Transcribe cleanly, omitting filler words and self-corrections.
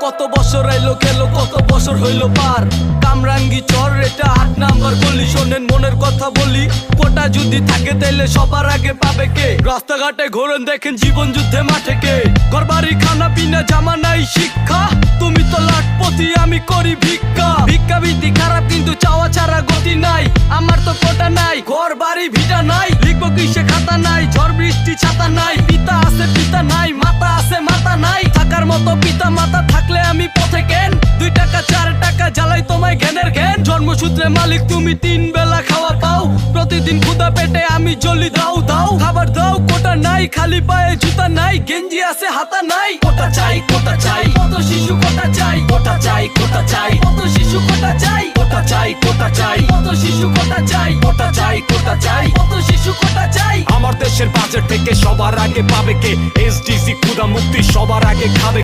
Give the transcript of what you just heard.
কত বছর আইলো গেল, কত বছর হইলো পার। কামরাঙ্গি চর এটা ৮ নাম্বার গলি। শোনেন মনের কথা বলি, কোটা যদি থাকে তাইলে সবার আগে পাবে কে? রাস্তাঘাটে ঘোরেন দেখেন জীবন যুদ্ধে মাঠে কে? ঘরবাড়ি খানা পিনা জামা নাই শিক্ষা, তুমি তো লাখপতি আমি করি ভিক্ষা। ভিক্ষাবৃত্তি খারাপ কিন্তু চাওয়া ছাড়া গতি নাই। আমার তো কোটা নাই, ঘর বাড়ি ভিটা নাই, লিখবো কিসে খাতা নাই, ঝড় বৃষ্টি ছাতা নাই। পিতা আছে পিতা নাই, মাতা আছে মাতা নাই। থাকার মতো পিতা মাতা থাকলে আমি পথে কেন? 2 টাকা 4 টাকা জ্বালাই তোমায় জ্ঞানের জ্ঞান। জন্মসূত্রে মালিক তুমি, 3 বেলা খাওয়া পাও। প্রতিদিন ক্ষুধা পেটে আমি জ্বলি, দাও দাও খাবার দাও। কোটা নাই, খালি পায়ে জুতা নাই, গেঞ্জি আছে হাতা নাই। কোটা চাই কোটা চাই, কত শিশু কোটা চাই। কোটা চাই কোটা চাই, কত শিশু কোটা চাই। কোটা চাই কোটা চাই, কত শিশু কোটা চাই। কোটা চাই কোটা চাই, কত শিশু কোটা চাই। আমার দেশের বাজেট থেকে সবার আগে পাবে কে? এসডিসি ক্ষুধা মুক্তি সবার আগে খাবে